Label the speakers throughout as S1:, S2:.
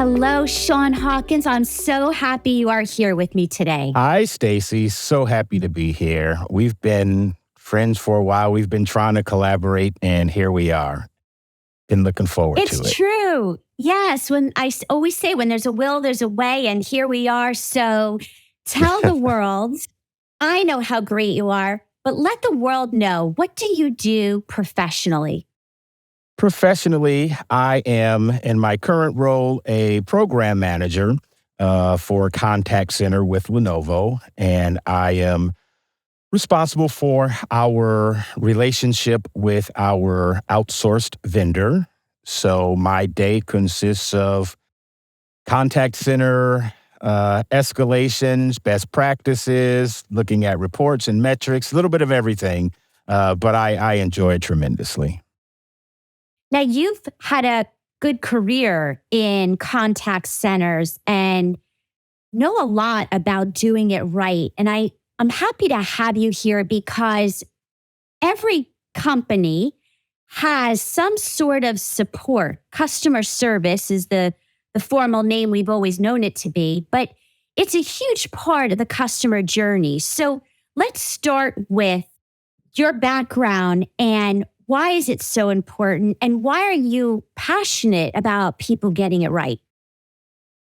S1: Hello, Sean Hawkins. I'm so happy you are here with me today.
S2: Hi, Stacy. So happy to be here. We've been friends for a while. We've been trying to collaborate, and here we are. Been looking forward to it.
S1: It's true. Yes, when always say when there's a will, there's a way, and here we are. So tell the world, I know how great you are, but let the world know, what do you do professionally?
S2: Professionally, I am, in my current role, a program manager for a contact center with Lenovo, and I am responsible for our relationship with our outsourced vendor. So my day consists of contact center escalations, best practices, looking at reports and metrics, a little bit of everything, but I enjoy it tremendously.
S1: Now, you've had a good career in contact centers and know a lot about doing it right. And I'm happy to have you here because every company has some sort of support. Customer service is the formal name we've always known it to be, but it's a huge part of the customer journey. So let's start with your background and why is it so important? And why are you passionate about people getting it right?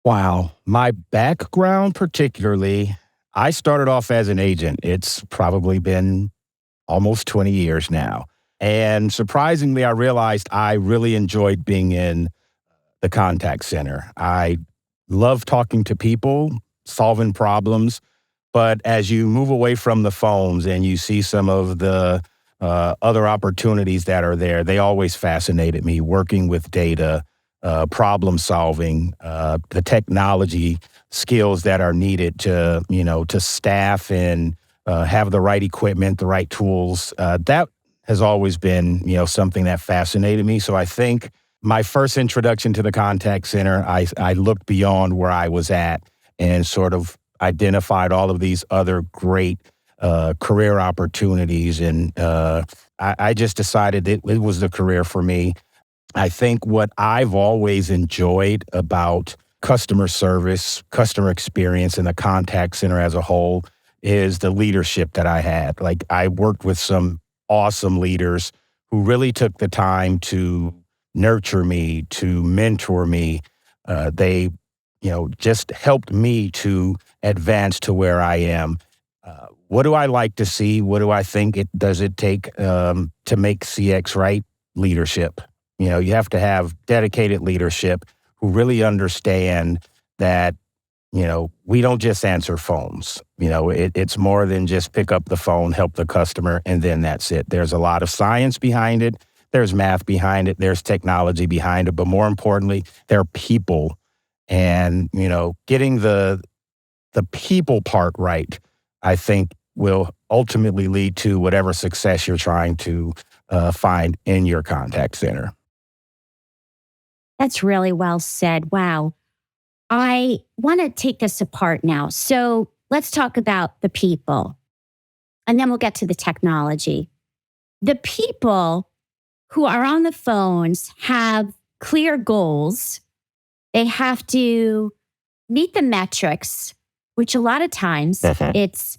S2: Wow. My background particularly, I started off as an agent. It's probably been almost 20 years now. And surprisingly, I realized I really enjoyed being in the contact center. I love talking to people, solving problems. But as you move away from the phones and you see some of the other opportunities that are there, they always fascinated me, working with data, problem solving, the technology skills that are needed to staff and have the right equipment, the right tools. That has always been, something that fascinated me. So I think my first introduction to the contact center, I looked beyond where I was at and sort of identified all of these other great career opportunities. And I just decided it was the career for me. I think what I've always enjoyed about customer service, customer experience, and the contact center as a whole is the leadership that I had. Like, I worked with some awesome leaders who really took the time to nurture me, to mentor me. They, just helped me to advance to where I am. What do I like to see? What do I think does it take to make CX right? Leadership. You have to have dedicated leadership who really understand that, we don't just answer phones. It's more than just pick up the phone, help the customer, and then that's it. There's a lot of science behind it. There's math behind it. There's technology behind it. But more importantly, there are people. And, getting the people part right, I think, will ultimately lead to whatever success you're trying to find in your contact center.
S1: That's really well said. Wow. I want to take this apart now. So let's talk about the people, and then we'll get to the technology. The people who are on the phones have clear goals. They have to meet the metrics, which a lot of times it's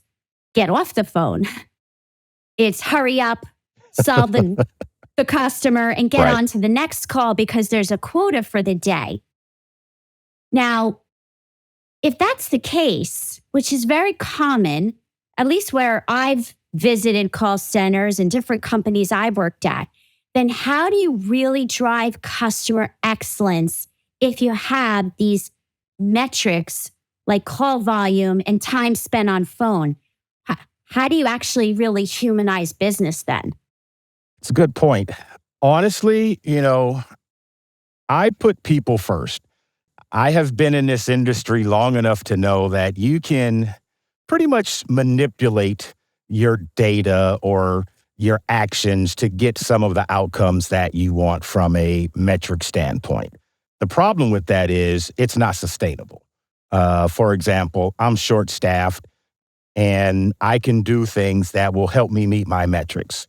S1: get off the phone. It's hurry up, solve the customer, and get on to the next call because there's a quota for the day. Now, if that's the case, which is very common, at least where I've visited call centers and different companies I've worked at, then how do you really drive customer excellence if you have these metrics like call volume and time spent on phone? How do you actually really humanize business then?
S2: It's a good point. Honestly, I put people first. I have been in this industry long enough to know that you can pretty much manipulate your data or your actions to get some of the outcomes that you want from a metric standpoint. The problem with that is it's not sustainable. For example, I'm short-staffed and I can do things that will help me meet my metrics.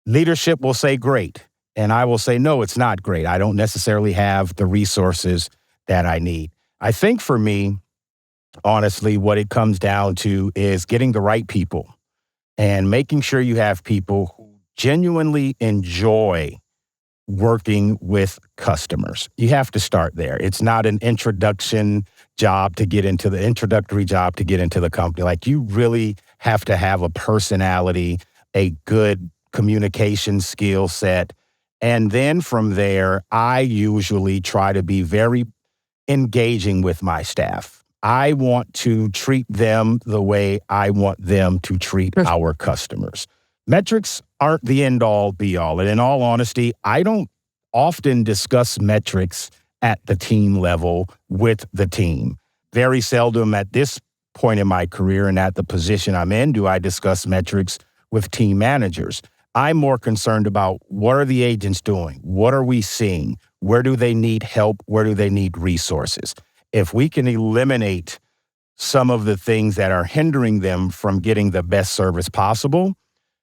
S2: Leadership will say great, and I will say, no, it's not great. I don't necessarily have the resources that I need. I think for me, honestly, what it comes down to is getting the right people and making sure you have people who genuinely enjoy working with customers. You have to start there. It's not an introductory job to get into the company. Like, you really have to have a personality, a good communication skill set. And then from there, I usually try to be very engaging with my staff. I want to treat them the way I want them to treat our customers. Metrics aren't the end all be all. And in all honesty, I don't often discuss metrics at the team level with the team. Very seldom at this point in my career and at the position I'm in do I discuss metrics with team managers. I'm more concerned about what are the agents doing? What are we seeing? Where do they need help? Where do they need resources? If we can eliminate some of the things that are hindering them from getting the best service possible,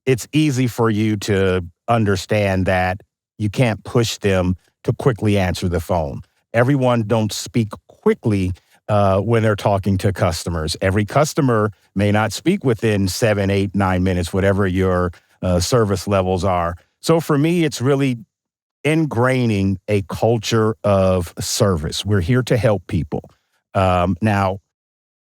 S2: it's easy for you to understand that you can't push them to quickly answer the phone. Everyone don't speak quickly when they're talking to customers. Every customer may not speak within 7, 8, 9 minutes, whatever your service levels are. So for me, it's really ingraining a culture of service. We're here to help people. Now,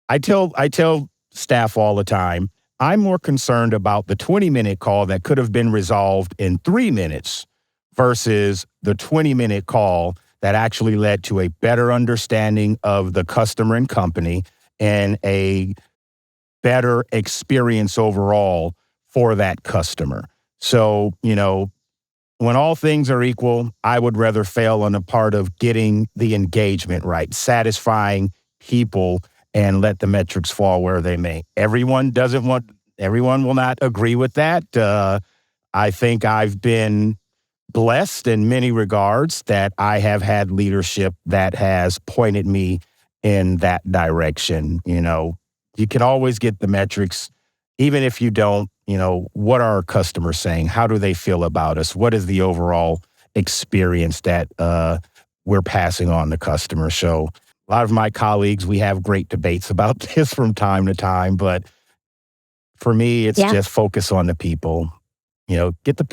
S2: I tell staff all the time, I'm more concerned about the 20-minute call that could have been resolved in 3 minutes versus the 20-minute call that actually led to a better understanding of the customer and company and a better experience overall for that customer. So, when all things are equal, I would rather fail on the part of getting the engagement right, satisfying people, and let the metrics fall where they may. Everyone will not agree with that. I think I've been blessed in many regards that I have had leadership that has pointed me in that direction. You can always get the metrics, even if you don't. What are our customers saying? How do they feel about us? What is the overall experience that we're passing on to customers? So a lot of my colleagues, we have great debates about this from time to time, but for me, it's
S1: Yeah.
S2: just focus on the people. Get the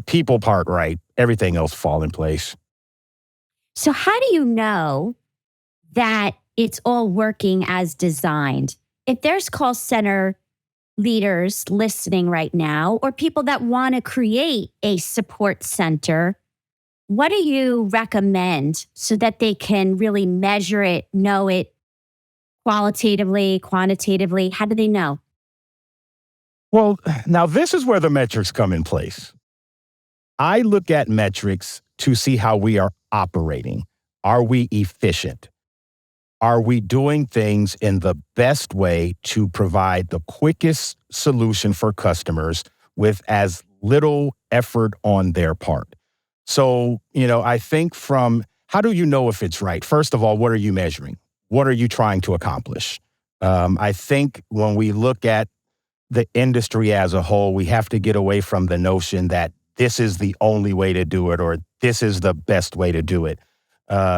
S2: people part right. Everything else fall in place.
S1: So, how do you know that it's all working as designed? If there's call center leaders listening right now, or people that want to create a support center, what do you recommend so that they can really measure it, know it qualitatively, quantitatively? How do they know?
S2: Well, now this is where the metrics come in place. I look at metrics to see how we are operating. Are we efficient? Are we doing things in the best way to provide the quickest solution for customers with as little effort on their part? So, I think from how do you know if it's right? First of all, what are you measuring? What are you trying to accomplish? I think when we look at the industry as a whole, we have to get away from the notion that this is the only way to do it or this is the best way to do it.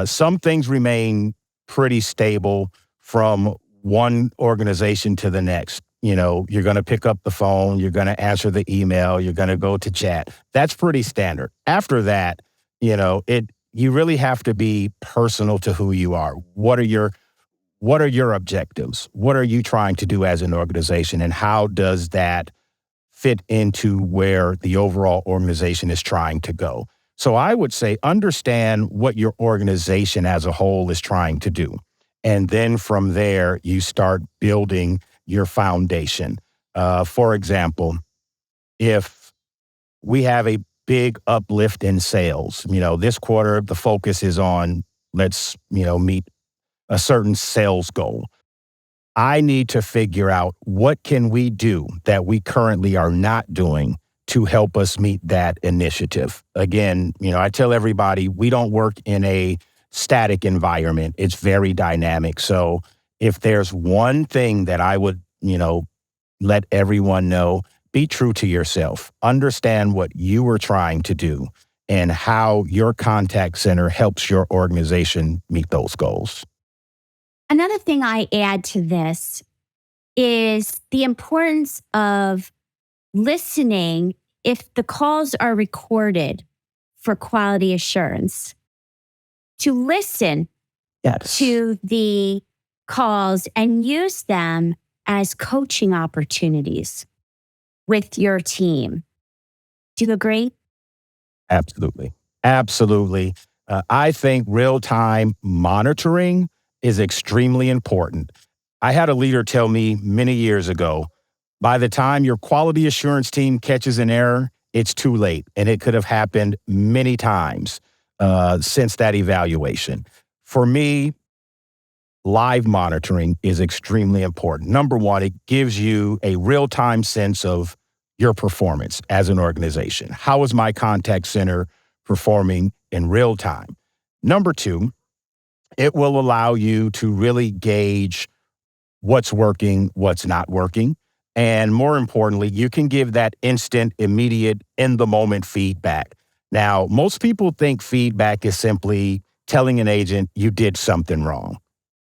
S2: Some things remain pretty stable from one organization to the next. You're going to pick up the phone, you're going to answer the email, you're going to go to chat. That's pretty standard. After that, you really have to be personal to who you are. What are your objectives? What are you trying to do as an organization? And how does that fit into where the overall organization is trying to go? So I would say understand what your organization as a whole is trying to do. And then from there, you start building your foundation. For example, if we have a big uplift in sales, this quarter, the focus is on let's, meet a certain sales goal. I need to figure out what can we do that we currently are not doing to help us meet that initiative. Again, I tell everybody we don't work in a static environment. It's very dynamic. So if there's one thing that I would, let everyone know, be true to yourself. Understand what you were trying to do and how your contact center helps your organization meet those goals.
S1: Another thing I add to this is the importance of listening if the calls are recorded for quality assurance, to listen
S2: Yes.
S1: to the calls and use them as coaching opportunities with your team. Do you agree?
S2: Absolutely. Absolutely. I think real time monitoring is extremely important. I had a leader tell me many years ago, by the time your quality assurance team catches an error, it's too late. And it could have happened many times since that evaluation. For me, live monitoring is extremely important. Number one, it gives you a real time sense of your performance as an organization. How is my contact center performing in real time? Number two, it will allow you to really gauge what's working, what's not working. And more importantly, you can give that instant, immediate, in the moment feedback. Now, most people think feedback is simply telling an agent you did something wrong.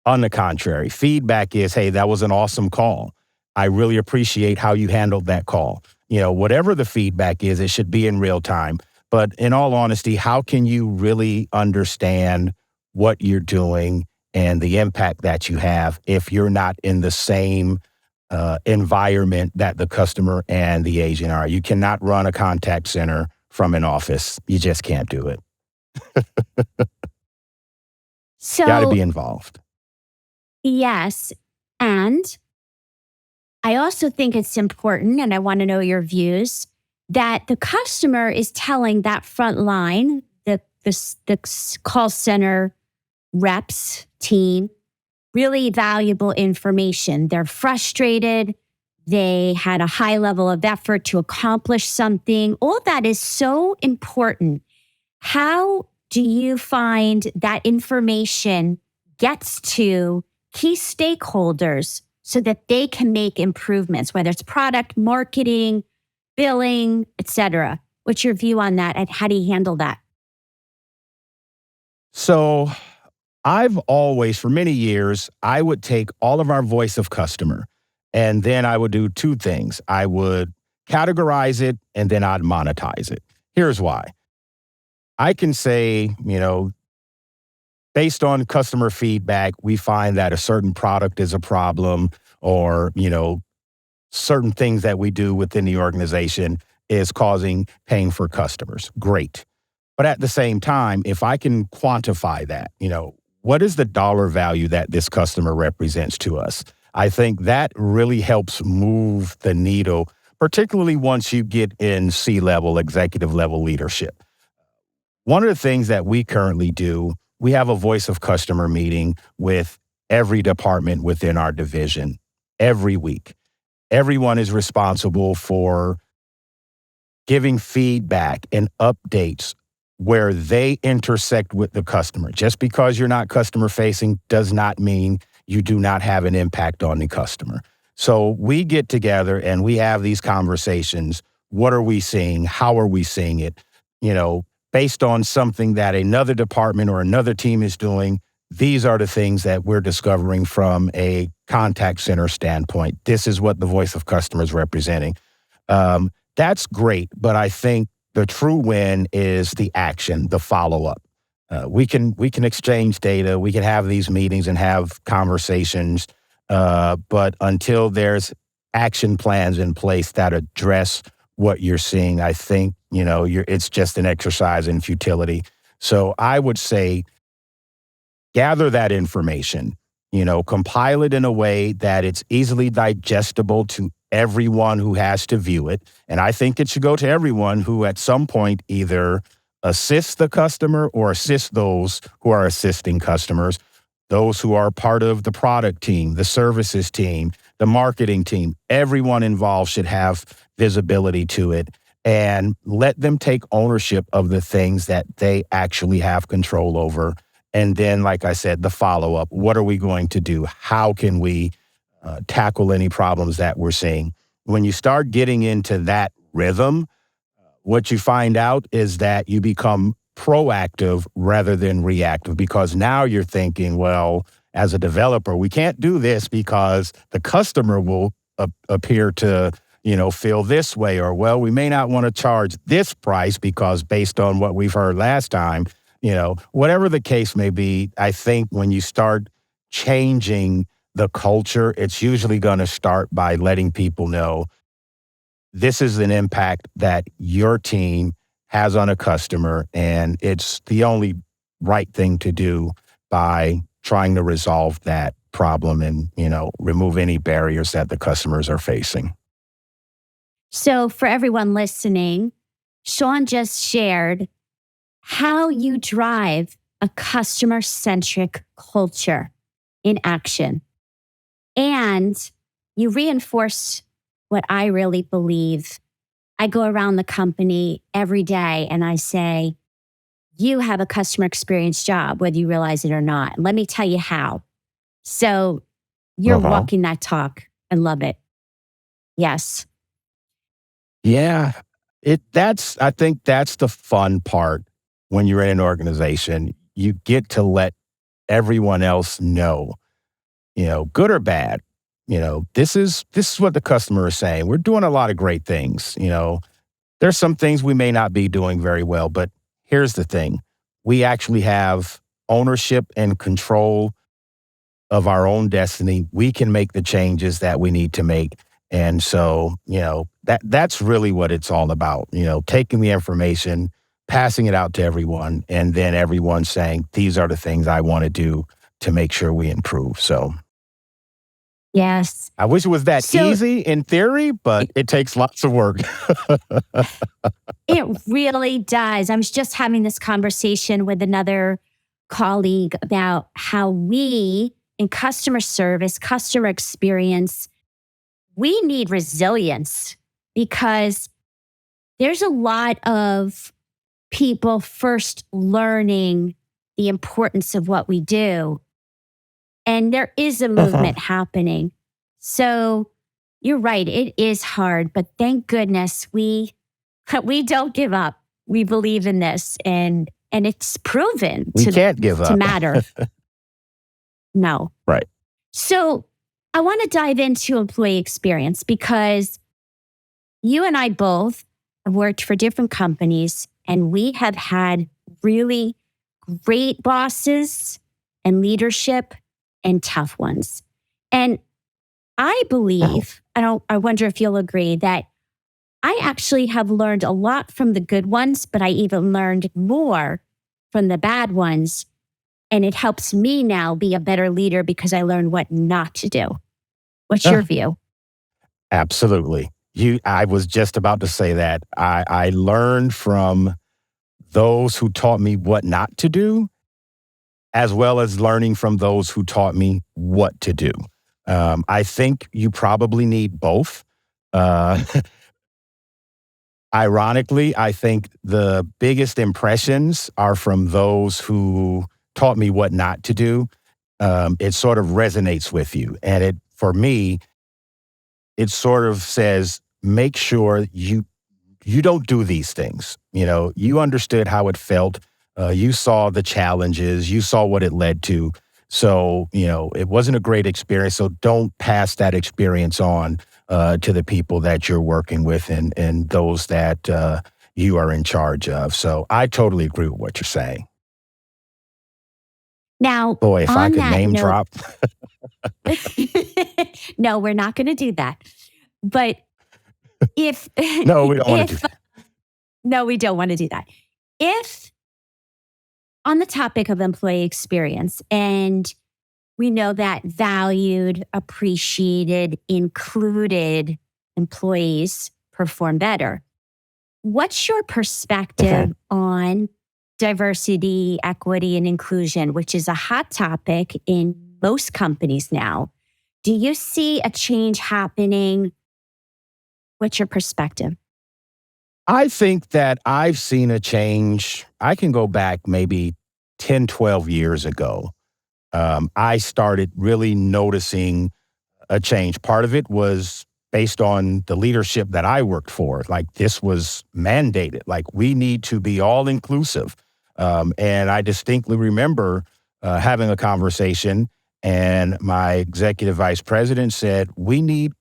S2: On the contrary, feedback is, hey, that was an awesome call. I really appreciate how you handled that call. Whatever the feedback is, it should be in real time. But in all honesty, how can you really understand what you're doing and the impact that you have if you're not in the same environment that the customer and the agent are? You cannot run a contact center from an office. You just can't do it. Got to
S1: So,
S2: be involved.
S1: yes. And I also think it's important, and I want to know your views, that the customer is telling that front line, the call center reps team, really valuable information. They're frustrated. They had a high level of effort to accomplish something. All that is so important. How do you find that information gets to key stakeholders so that they can make improvements, whether it's product, marketing, billing, etc.? What's your view on that, and how do you handle that?
S2: So I've always, for many years, I would take all of our voice of customer and then I would do two things. I would categorize it and then I'd monetize it. Here's why. I can say, based on customer feedback, we find that a certain product is a problem or, certain things that we do within the organization is causing pain for customers. Great. But at the same time, if I can quantify that, what is the dollar value that this customer represents to us? I think that really helps move the needle, particularly once you get in C-level, executive level leadership. One of the things that we currently do, we have a voice of customer meeting with every department within our division every week. Everyone is responsible for giving feedback and updates where they intersect with the customer. Just because you're not customer facing does not mean you do not have an impact on the customer. So we get together and we have these conversations. What are we seeing? How are we seeing it? Based on something that another department or another team is doing, these are the things that we're discovering from a contact center standpoint. This is what the voice of customer is representing. That's great, but I think the true win is the action, the follow-up. We can exchange data, we can have these meetings and have conversations, but until there's action plans in place that address what you're seeing, I think it's just an exercise in futility. So I would say gather that information, compile it in a way that it's easily digestible to everyone who has to view it. And I think it should go to everyone who at some point either assists the customer or assists those who are assisting customers, those who are part of the product team, the services team, the marketing team. Everyone involved should have visibility to it and let them take ownership of the things that they actually have control over. And then, like I said, the follow-up. What are we going to do? How can we tackle any problems that we're seeing? When you start getting into that rhythm, what you find out is that you become proactive rather than reactive because now you're thinking, well, as a developer, we can't do this because the customer will appear to, feel this way, or, well, we may not want to charge this price because based on what we've heard last time, whatever the case may be, I think when you start changing the culture, it's usually going to start by letting people know this is an impact that your team has on a customer, and it's the only right thing to do by trying to resolve that problem and, remove any barriers that the customers are facing.
S1: So, for everyone listening, Sean just shared how you drive a customer centric culture in action. And you reinforce what I really believe. I go around the company every day and I say, you have a customer experience job, whether you realize it or not. Let me tell you how. So you're
S2: Uh-huh.
S1: walking that talk. I love it. Yes.
S2: Yeah. I think that's the fun part when you're in an organization. You get to let everyone else know, good or bad, this is what the customer is saying. We're doing a lot of great things. There's some things we may not be doing very well, but here's the thing. We actually have ownership and control of our own destiny. We can make the changes that we need to make. And so, that's really what it's all about, taking the information, passing it out to everyone, and then everyone saying, these are the things I want to do to make sure we improve. So
S1: Yes.
S2: I wish it was that
S1: So
S2: easy in theory, but it takes lots of work.
S1: it really does. I was just having this conversation with another colleague about how we in customer service, customer experience, we need resilience because there's a lot of people first learning the importance of what we do. And there is a
S2: Uh-huh.
S1: movement happening. So you're right, it is hard, but thank goodness we don't give up. We believe in this and it's proven
S2: We can't give
S1: to
S2: up.
S1: matter. No.
S2: Right.
S1: So I want to dive into employee experience because you and I both have worked for different companies and we have had really great bosses and leadership and tough ones. And I
S2: Uh-huh.
S1: believe, I wonder if you'll agree that I actually have learned a lot from the good ones, but I even learned more from the bad ones. And it helps me now be a better leader because I learned what not to do. What's your
S2: Uh,
S1: view?
S2: Absolutely. I was just about to say that. I learned from those who taught me what not to do, as well as learning from those who taught me what to do. I think you probably need both. Uh, Ironically, I think the biggest impressions are from those who taught me what not to do. It sort of resonates with you. And for me, it sort of says, make sure you don't do these things. You understood how it felt. You saw the challenges. You saw what it led to. So, it wasn't a great experience. So don't pass that experience on to the people that you're working with and those that you are in charge of. So I totally agree with what you're saying.
S1: Now,
S2: Boy, if I
S1: on
S2: could
S1: that
S2: name
S1: note,
S2: drop.
S1: no, we're not going to do that. But if,
S2: No, we don't want to do
S1: if,
S2: that.
S1: no, we don't want to do that. If on the topic of employee experience, and we know that valued, appreciated, included employees perform better. What's your
S2: Mhm.
S1: perspective on diversity, equity, and inclusion, which is a hot topic in most companies now? Do you see a change happening? What's your perspective?
S2: I think that I've seen a change. I can go back maybe 10, 12 years ago. I started really noticing a change. Part of it was based on the leadership that I worked for. Like this was mandated. Like we need to be all inclusive. And I distinctly remember having a conversation, and my executive vice president said, we need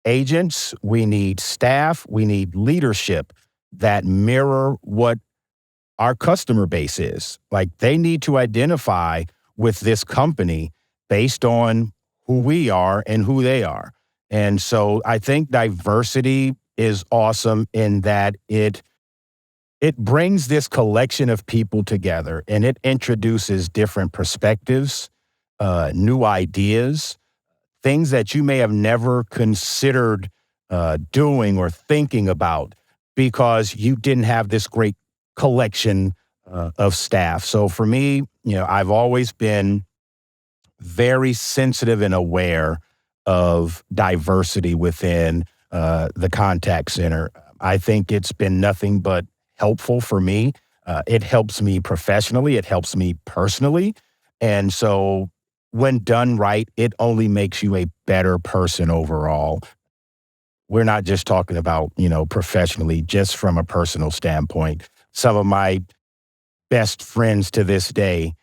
S2: agents, we need staff, we need leadership that mirror what our customer base is. Like they need to identify with this company based on who we are and who they are. And so I think diversity is awesome in that it brings this collection of people together, and it introduces different perspectives, new ideas, things that you may have never considered doing or thinking about because you didn't have this great collection of staff. So for me, I've always been very sensitive and aware of diversity within the contact center. I think it's been nothing but helpful for me. It helps me professionally. It helps me personally. And so when done right, it only makes you a better person overall. We're not just talking about, professionally, just from a personal standpoint. Some of my best friends to this day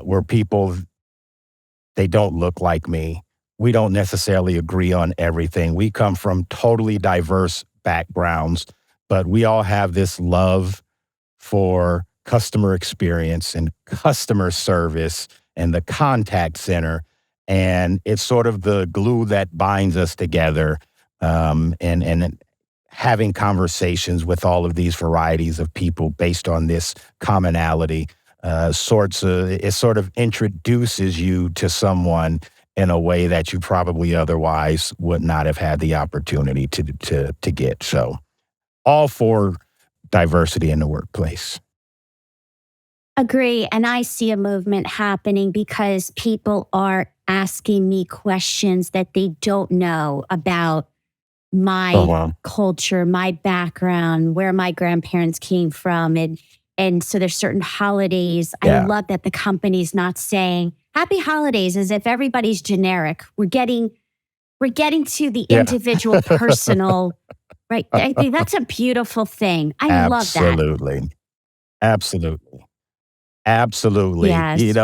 S2: were people, they don't look like me. We don't necessarily agree on everything. We come from totally diverse backgrounds, but we all have this love for customer experience and customer service and the contact center. And it's sort of the glue that binds us together. And having conversations with all of these varieties of people based on this commonality it sort of introduces you to someone in a way that you probably otherwise would not have had the opportunity to get. So all for diversity in the workplace.
S1: Agree. And I see a movement happening because people are asking me questions that they don't know about
S2: Oh,
S1: my
S2: wow.
S1: culture, my background, where my grandparents came from. And so there's certain holidays. I
S2: Yeah.
S1: love that the company's not saying happy holidays as if everybody's generic. We're getting to the
S2: Yeah.
S1: individual personal, right? I think that's a beautiful thing. I love that.
S2: Absolutely. Absolutely. Absolutely.
S1: Yes.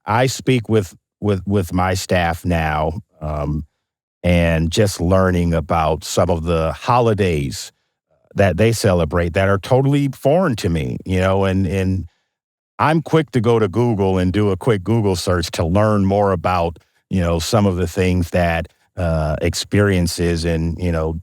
S2: I speak with my staff now, and just learning about some of the holidays that they celebrate that are totally foreign to me, and I'm quick to go to Google and do a quick Google search to learn more about, some of the things that experiences and,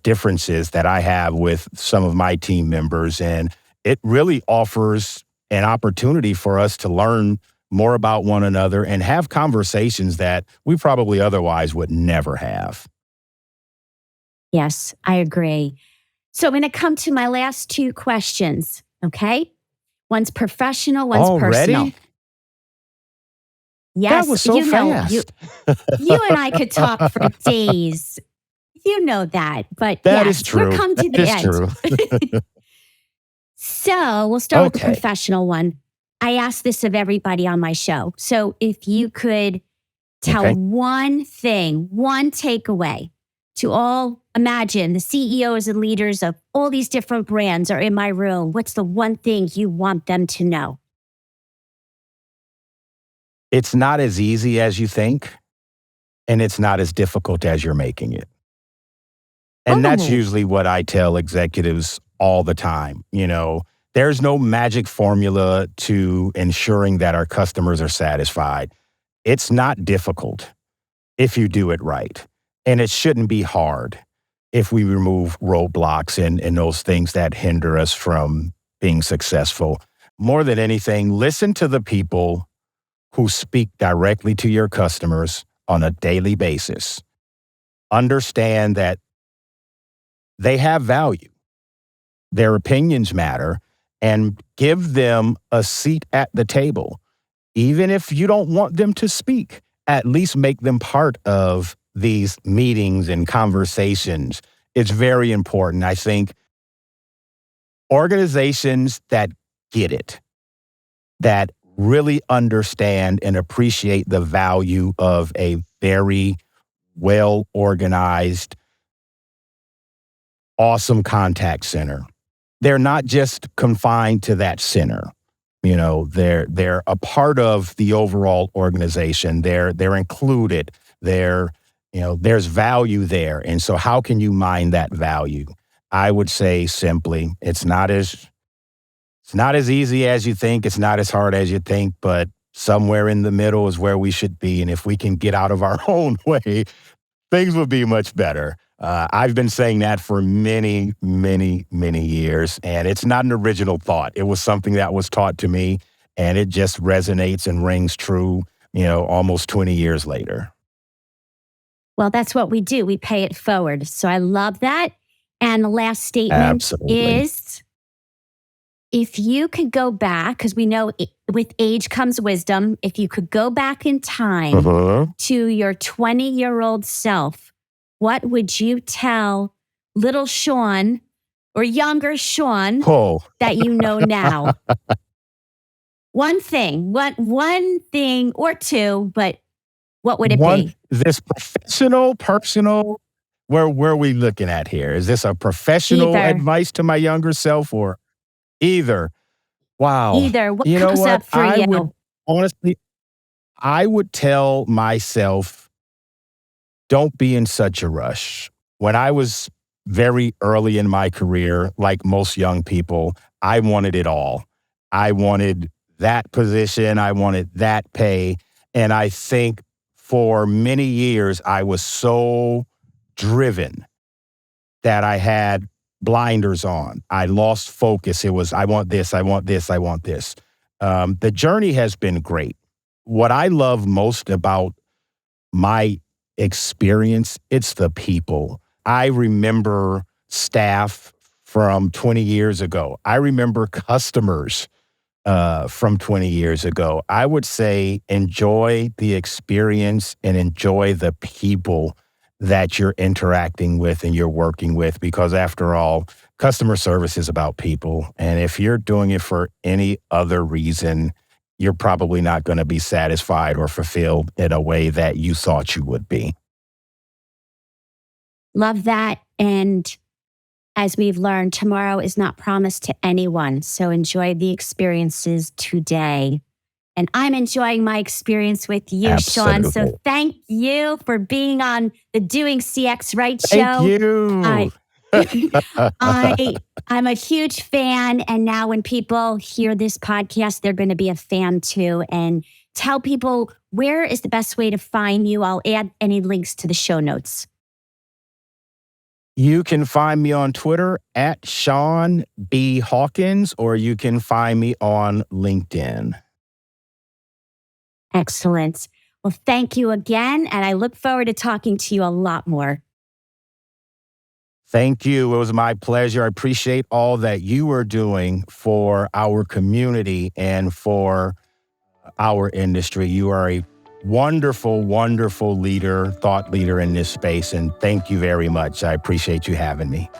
S2: differences that I have with some of my team members. And it really offers an opportunity for us to learn more about one another and have conversations that we probably otherwise would never have.
S1: Yes, I agree. So I'm going to come to my last two questions. Okay. One's professional, one's personal.
S2: Already? That
S1: Yes,
S2: was so
S1: you
S2: fast.
S1: and I could talk for days. You know that. But
S2: That is
S1: yes, we're
S2: true.
S1: come
S2: That
S1: to the
S2: is
S1: end.
S2: true.
S1: So we'll start with the
S2: Okay.
S1: professional one. I ask this of everybody on my show. So if you could tell
S2: Okay.
S1: one thing, one takeaway to all, imagine the CEOs and leaders of all these different brands are in my room. What's the one thing you want them to know?
S2: It's not as easy as you think, and it's not as difficult as you're making it. And that's
S1: Oh,
S2: usually what I tell executives all the time. There's no magic formula to ensuring that our customers are satisfied. It's not difficult if you do it right. And it shouldn't be hard if we remove roadblocks and those things that hinder us from being successful. More than anything, listen to the people who speak directly to your customers on a daily basis. Understand that they have value, their opinions matter, and give them a seat at the table. Even if you don't want them to speak, at least make them part of these meetings and conversations. It's very important. I think organizations that get it, that really understand and appreciate the value of a very well organized, awesome contact center. They're not just confined to that center. You know, they're a part of the overall organization. They're included. There's value there. And so how can you mine that value? I would say simply, it's not as easy as you think. It's not as hard as you think, but somewhere in the middle is where we should be. And if we can get out of our own way, things will be much better. I've been saying that for many, many, many years, and it's not an original thought. It was something that was taught to me, and it just resonates and rings true, almost 20 years later.
S1: Well, that's what we do. We pay it forward. So I love that. And the last statement
S2: Absolutely.
S1: is, if you could go back, because we know with age comes wisdom, if you could go back in time to your 20-year-old self, what would you tell little Sean or younger Sean that you know now? One thing or two, but what would it be?
S2: This professional, personal, where are we looking at here? Is this a professional advice to my younger self or either? Wow.
S1: Either. What
S2: you know
S1: comes
S2: what?
S1: up for you?
S2: Honestly, I would tell myself, don't be in such a rush. When I was very early in my career, like most young people, I wanted it all. I wanted that position. I wanted that pay. And I think for many years, I was so driven that I had blinders on. I lost focus. It was, I want this, I want this, I want this. The journey has been great. What I love most about my experience, it's the people. I remember staff from 20 years ago. I remember customers from 20 years ago. I would say enjoy the experience and enjoy the people that you're interacting with and you're working with, because after all, customer service is about people. And if you're doing it for any other reason, you're probably not going to be satisfied or fulfilled in a way that you thought you would be.
S1: Love that. And as we've learned, tomorrow is not promised to anyone. So enjoy the experiences today. And I'm enjoying my experience with you,
S2: Absolutely.
S1: Sean. So thank you for being on the Doing CX Right show.
S2: Thank you.
S1: I'm a huge fan. And now when people hear this podcast, they're going to be a fan too. And tell people, where is the best way to find you? I'll add any links to the show notes.
S2: You can find me on Twitter at Sean B. Hawkins, or you can find me on LinkedIn.
S1: Excellent. Well, thank you again. And I look forward to talking to you a lot more.
S2: Thank you. It was my pleasure. I appreciate all that you are doing for our community and for our industry. You are a wonderful, wonderful leader, thought leader in this space. And thank you very much. I appreciate you having me.